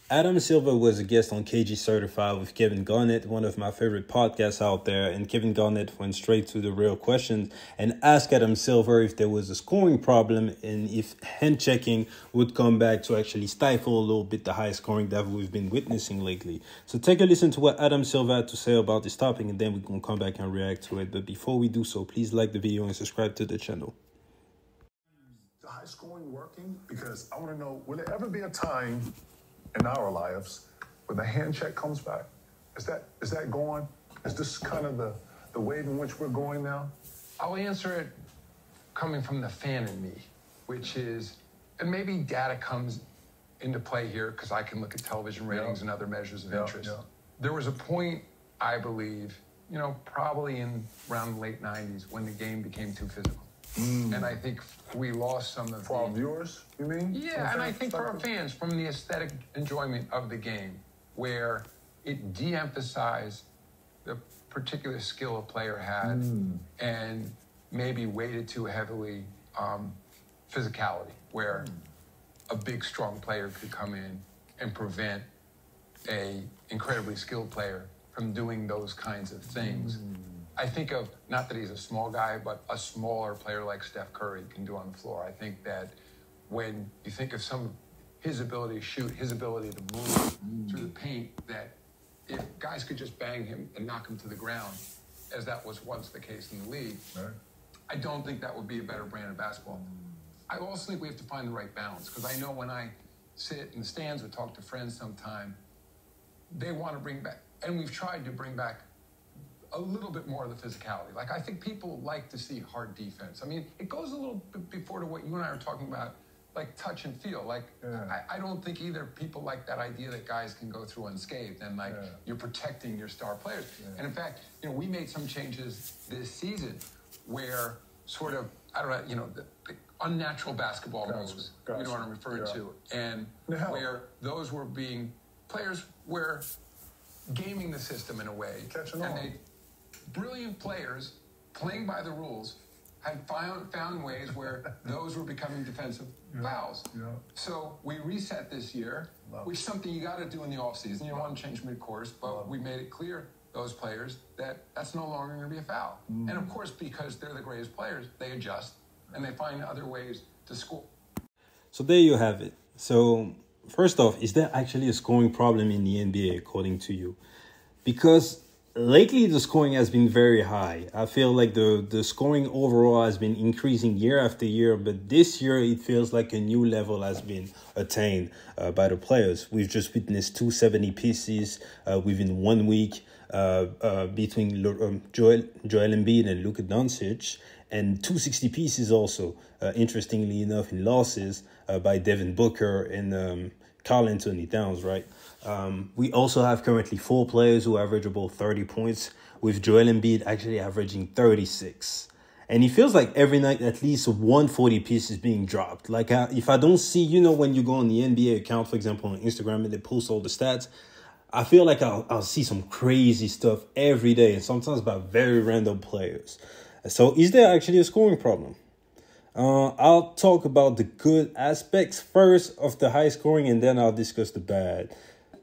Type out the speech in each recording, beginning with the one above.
Adam Silver was a guest on KG Certified with Kevin Garnett, one of my favorite podcasts out there. And Kevin Garnett went straight to the real questions and asked Adam Silver if there was a scoring problem and if hand checking would come back to actually stifle a little bit the high scoring that we've been witnessing lately. So take a listen to what Adam Silver had to say about this topic, and then we can come back and react to it. But before we do so, please like the video and subscribe to the channel. The high scoring working? Because I want to know, will there ever be a time in our lives where the hand check comes back? Is that going? Is this kind of the wave in which we're going now? I'll answer it coming from the fan in me, which is, and maybe data comes into play here because I can look at television ratings and other measures of interest. There was a point, I believe, probably in around the late 90s when the game became too physical. And I think we lost some of For our viewers, you mean? Yeah, and I think for our fans, from the aesthetic enjoyment of the game, where it de-emphasized the particular skill a player had and maybe weighted too heavily physicality, where a big, strong player could come in and prevent a incredibly skilled player from doing those kinds of things. I think of, not that he's a small guy, but a smaller player like Steph Curry can do on the floor. I think that when you think of his ability to shoot, his ability to move through the paint, that if guys could just bang him and knock him to the ground, as that was once the case in the league, I don't think that would be a better brand of basketball. I also think we have to find the right balance, because I know when I sit in the stands or talk to friends sometime, they want to bring back, and we've tried to bring back a little bit more of the physicality. Like, I think people like to see hard defense. I mean, it goes a little bit before to what you and I are talking about, like touch and feel. Like, I don't think either people like that idea that guys can go through unscathed and like you're protecting your star players. And in fact, we made some changes this season where sort of, I don't know, the unnatural basketball moves, you know what I'm referring to, and where those were being, players were gaming the system in a way. Brilliant players playing by the rules had found ways where those were becoming defensive fouls. So we reset this year, which is something you got to do in the offseason. You don't want to change mid-course, but we made it clear, those players, that that's no longer going to be a foul. And of course, because they're the greatest players, they adjust and they find other ways to score. So there you have it. So first off, is there actually a scoring problem in the NBA according to you? Because lately, the scoring has been very high. I feel like the scoring overall has been increasing year after year, but this year it feels like a new level has been attained by the players. We've just witnessed 270 pieces within 1 week between Joel Embiid and Luka Doncic, and 260 pieces also, interestingly enough, in losses by Devin Booker and Karl Anthony Towns, right? We also have currently 4 players who average about 30 points, with Joel Embiid actually averaging 36. And it feels like every night at least 140 piece is being dropped. Like, if I don't see, when you go on the NBA account, for example, on Instagram, and they post all the stats, I feel like I'll see some crazy stuff every day, and sometimes by very random players. So is there actually a scoring problem? I'll talk about the good aspects first of the high scoring, and then I'll discuss the bad.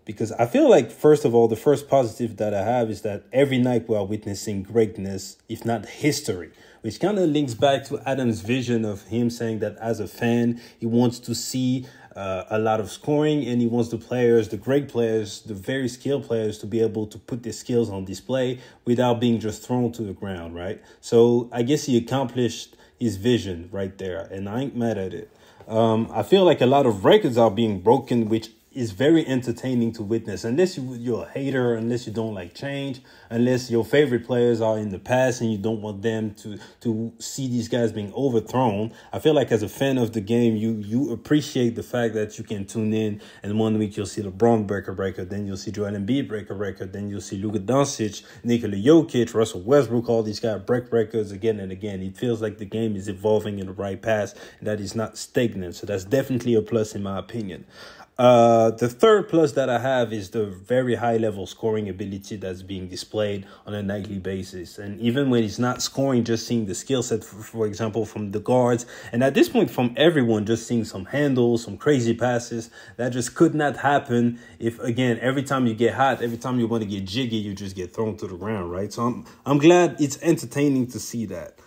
Because I feel like, first of all, the first positive that I have is that every night we are witnessing greatness, if not history, which kind of links back to Adam's vision of him saying that as a fan, he wants to see a lot of scoring, and he wants the players, the great players, the very skilled players, to be able to put their skills on display without being just thrown to the ground, right? So I guess he accomplished his vision right there, and I ain't mad at it. I feel like a lot of records are being broken, which is very entertaining to witness, unless you're a hater, unless you don't like change, unless your favorite players are in the past and you don't want them to see these guys being overthrown. I feel like as a fan of the game, you appreciate the fact that you can tune in, and 1 week you'll see LeBron break a record, then you'll see Joel Embiid break a record, then you'll see Luka Doncic, Nikola Jokic, Russell Westbrook, all these guys break records again and again. It feels like the game is evolving in the right path and that is not stagnant. So that's definitely a plus in my opinion. The third plus that I have is the very high level scoring ability that's being displayed on a nightly basis. And even when he's not scoring, just seeing the skill set, for example, from the guards. And at this point, from everyone, just seeing some handles, some crazy passes that just could not happen if, again, every time you get hot, every time you want to get jiggy, you just get thrown to the ground, right? So I'm glad it's entertaining to see that.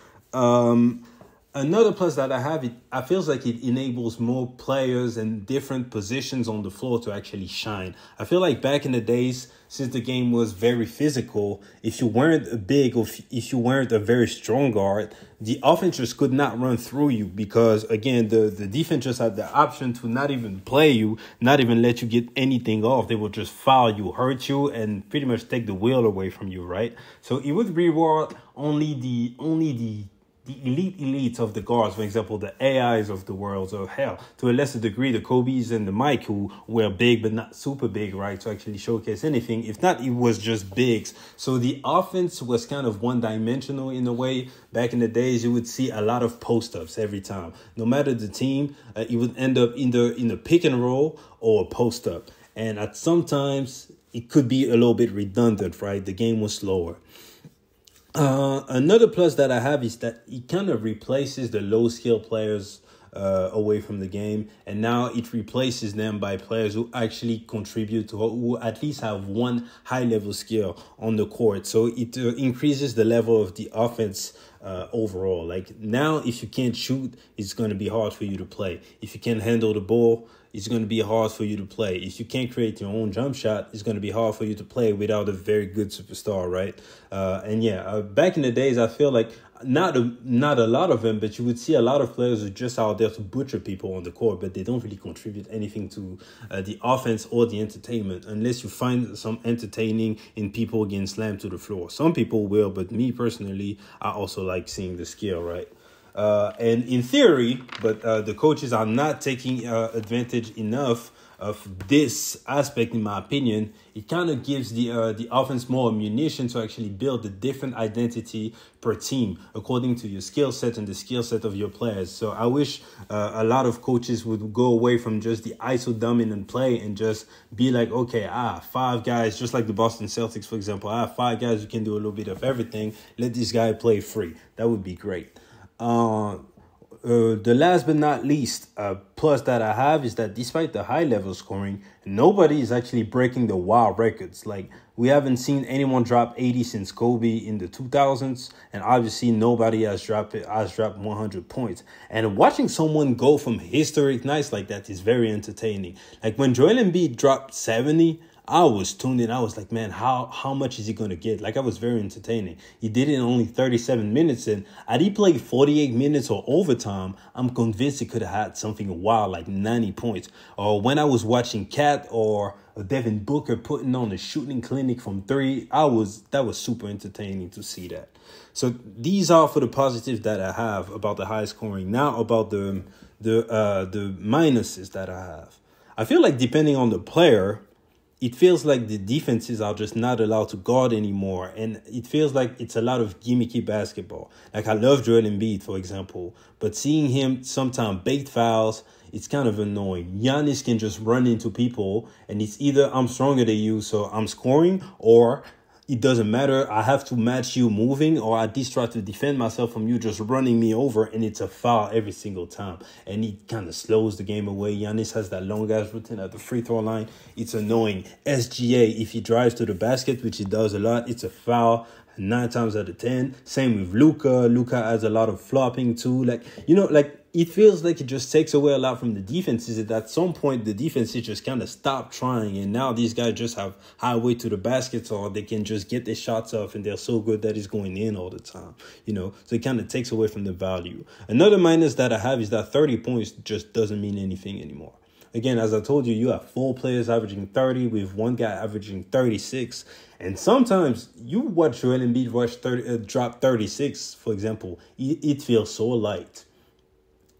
Another plus that I have, I feels like it enables more players and different positions on the floor to actually shine. I feel like back in the days, since the game was very physical, if you weren't a big or if you weren't a very strong guard, the offense just could not run through you because, again, the defense just had the option to not even play you, not even let you get anything off. They would just foul you, hurt you, and pretty much take the will away from you, right? So it would reward only the elites of the guards, for example, the AIs of the world, or hell, to a lesser degree, the Kobe's and the Mike, who were big but not super big, right, to actually showcase anything. If not, it was just bigs. So the offense was kind of one-dimensional in a way. Back in the days, you would see a lot of post-ups every time. No matter the team, it would end up either in a pick and roll or a post-up. And at sometimes, it could be a little bit redundant, right? The game was slower. Another plus that I have is that it kind of replaces the low skill players away from the game, and now it replaces them by players who actually contribute to, who at least have one high level skill on the court. So it increases the level of the offense overall. Like now, if you can't shoot, it's going to be hard for you to play. If you can't handle the ball, it's going to be hard for you to play. If you can't create your own jump shot, it's going to be hard for you to play without a very good superstar, right? Back in the days, I feel like not a lot of them, but you would see a lot of players who are just out there to butcher people on the court, but they don't really contribute anything to the offense or the entertainment, unless you find some entertaining in people getting slammed to the floor. Some people will, but me personally, I also like seeing the skill, right? And in theory, but the coaches are not taking advantage enough of this aspect, in my opinion. It kind of gives the offense more ammunition to actually build a different identity per team according to your skill set and the skill set of your players. So I wish a lot of coaches would go away from just the ISO dominant play and just be like, okay, 5 guys, just like the Boston Celtics, for example, 5 guys who can do a little bit of everything. Let this guy play free. That would be great. The last but not least plus that I have is that despite the high level scoring, nobody is actually breaking the wild records. Like, we haven't seen anyone drop 80 since Kobe in the 2000s, and obviously nobody has dropped 100 points. And watching someone go from historic nights like that is very entertaining. Like when Joel Embiid dropped 70, I was tuned in. I was like, man, how much is he going to get? Like, I was very entertaining. He did it in only 37 minutes. And had he played 48 minutes or overtime, I'm convinced he could have had something wild, like 90 points. Or when I was watching Cat or Devin Booker putting on a shooting clinic from 3, that was super entertaining to see that. So these are for the positives that I have about the high scoring. Now about the minuses that I have. I feel like depending on the player, it feels like the defenses are just not allowed to guard anymore. And it feels like it's a lot of gimmicky basketball. Like, I love Joel Embiid, for example, but seeing him sometimes bait fouls, it's kind of annoying. Giannis can just run into people, and it's either I'm stronger than you, so I'm scoring, or it doesn't matter. I have to match you moving, or at least try to defend myself from you just running me over, and it's a foul every single time. And it kind of slows the game away. Giannis has that long-ass routine at the free throw line. It's annoying. SGA, if he drives to the basket, which he does a lot, it's a foul 9 times out of 10. Same with Luka. Luka has a lot of flopping too. It feels like it just takes away a lot from the defenses. And at some point, the defenses just kind of stop trying. And now these guys just have highway to the basket, or they can just get their shots off, and they're so good that it's going in all the time. So it kind of takes away from the value. Another minus that I have is that 30 points just doesn't mean anything anymore. Again, as I told you, you have 4 players averaging 30 with one guy averaging 36. And sometimes you watch Joel Embiid drop 36, for example. It feels so light.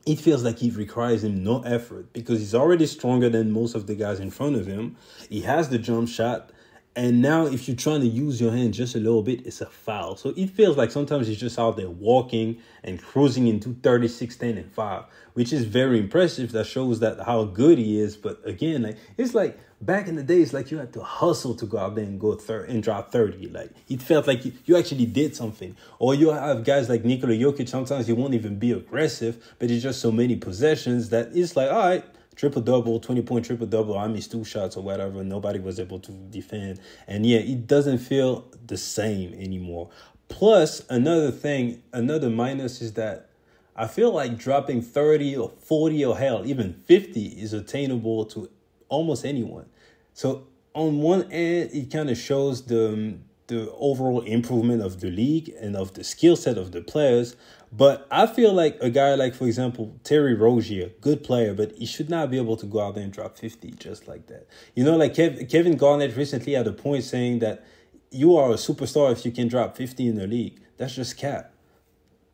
It feels like it requires him no effort because he's already stronger than most of the guys in front of him. He has the jump shot, And now if you're trying to use your hand just a little bit, it's a foul. So it feels like sometimes he's just out there walking and cruising into 36, 10, and 5, which is very impressive. That shows that how good he is. But again, like it's like back in the days, like you had to hustle to go out there and go and drop 30. Like it felt like you actually did something. Or you have guys like Nikola Jokic, sometimes he won't even be aggressive, but it's just so many possessions that it's like, all right, triple-double, 20-point triple-double, I missed 2 shots or whatever. Nobody was able to defend. And yeah, it doesn't feel the same anymore. Plus, another minus is that I feel like dropping 30 or 40 or hell, even 50 is attainable to almost anyone. So on one end, it kind of shows the overall improvement of the league and of the skill set of the players. But I feel like a guy like, for example, Terry Rozier, good player, but he should not be able to go out there and drop 50 just like that. You know, like Kevin Garnett recently had a point saying that you are a superstar if you can drop 50 in the league. That's just cap.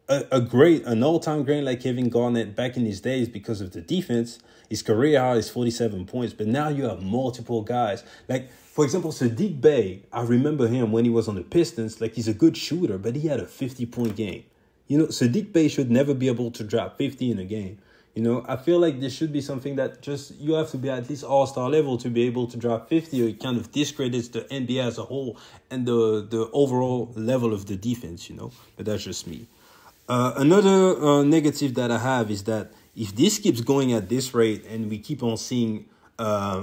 An all-time great like Kevin Garnett back in his days, because of the defense, his career high is 47 points. But now you have multiple guys. Like, for example, Sadiq Bey, I remember him when he was on the Pistons. Like, he's a good shooter, but he had a 50-point game. You know, Sadiq Bey should never be able to drop 50 in a game. You know, I feel like this should be something that just you have to be at least all-star level to be able to drop 50, or it kind of discredits the NBA as a whole and the overall level of the defense, you know. But that's just me. Another negative that I have is that if this keeps going at this rate and we keep on seeing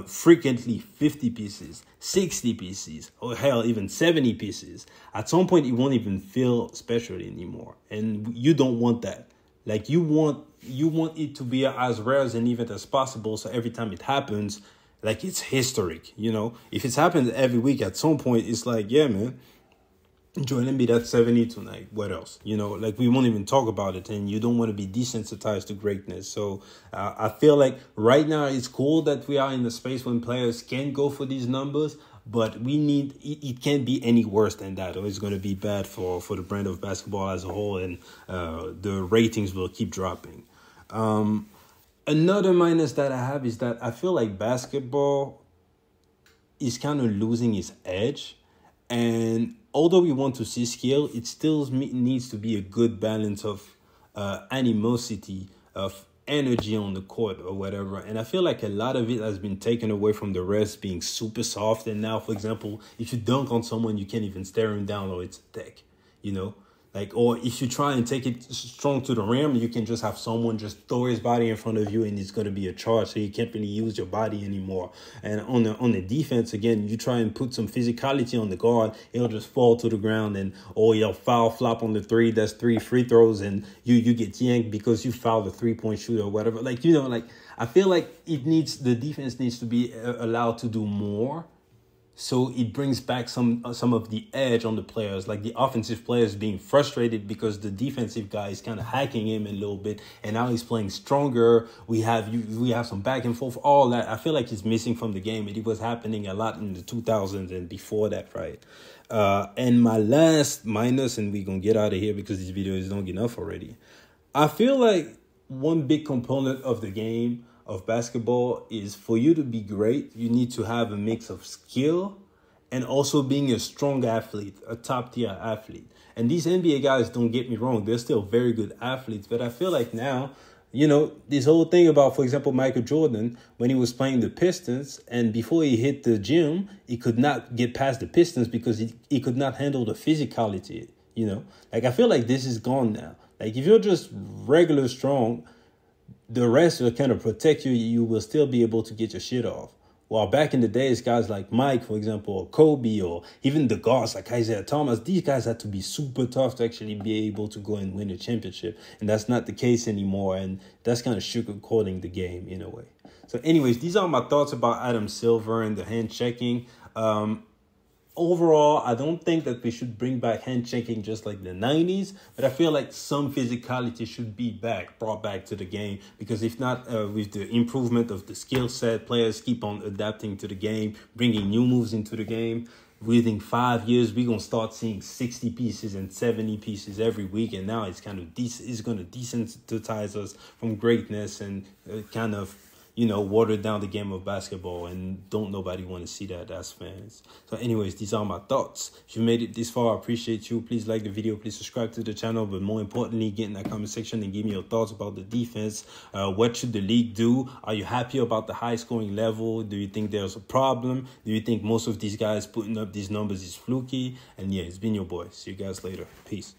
frequently 50 pieces, 60 pieces, or hell, even 70 pieces, at some point it won't even feel special anymore. And you don't want that. Like you want it to be as rare as an event as possible. So every time it happens, like it's historic, you know. If it's happened every week, at some point it's like, yeah, man, Joel Embiid at 70 tonight. What else? You know, like we won't even talk about it, and you don't want to be desensitized to greatness. So I feel like right now it's cool that we are in the space when players can go for these numbers, but we need it can't be any worse than that, or it's going to be bad for the brand of basketball as a whole, and the ratings will keep dropping. Another minus that I have is that I feel like basketball is kind of losing its edge. And although we want to see skill, it still needs to be a good balance of animosity, of energy on the court or whatever. And I feel like a lot of it has been taken away from the rest being super soft. And now, for example, if you dunk on someone, you can't even stare him down, or it's a tech, you know? Like, or if you try and take it strong to the rim, you can just have someone just throw his body in front of you and it's going to be a charge. So you can't really use your body anymore. And on the defense, again, you try and put some physicality on the guard, it'll just fall to the ground, and or you'll foul flop on the 3. That's 3 free throws, and you get yanked because you fouled a 3-point shooter or whatever. Like, you know, like I feel like the defense needs to be allowed to do more. So it brings back some of the edge on the players, like the offensive players being frustrated because the defensive guy is kind of hacking him a little bit, and now he's playing stronger. We have some back and forth, all that. I feel like it's missing from the game. It was happening a lot in the 2000s and before that, right? And my last minus, and we're going to get out of here because this video is long enough already. I feel like one big component of the game of basketball is for you to be great, you need to have a mix of skill and also being a strong athlete, a top-tier athlete. And these NBA guys, don't get me wrong, they're still very good athletes. But I feel like now, you know, this whole thing about, for example, Michael Jordan, when he was playing the Pistons, and before he hit the gym, he could not get past the Pistons because he could not handle the physicality, you know. Like, I feel like this is gone now. Like, if you're just regular strong, the rest will kind of protect you. You will still be able to get your shit off. While back in the days, guys like Mike, for example, or Kobe, or even the guards like Isaiah Thomas, these guys had to be super tough to actually be able to go and win a championship. And that's not the case anymore. And that's kind of sugarcoating the game in a way. So anyways, these are my thoughts about Adam Silver and the hand checking. Overall, I don't think that we should bring back hand checking just like the 90s, but I feel like some physicality should be brought back to the game, because if not, with the improvement of the skill set, players keep on adapting to the game, bringing new moves into the game. Within 5 years, we're going to start seeing 60 pieces and 70 pieces every week, and now it's kind of it's going to desensitize us from greatness and kind of you know, water down the game of basketball, and don't nobody want to see that as fans. So anyways, these are my thoughts. If you made it this far, I appreciate you. Please like the video, please subscribe to the channel, but more importantly, get in that comment section and give me your thoughts about the defense. What should the league do? Are you happy about the high scoring level? Do you think there's a problem? Do you think most of these guys putting up these numbers is fluky? And yeah, it's been your boy. See you guys later. Peace.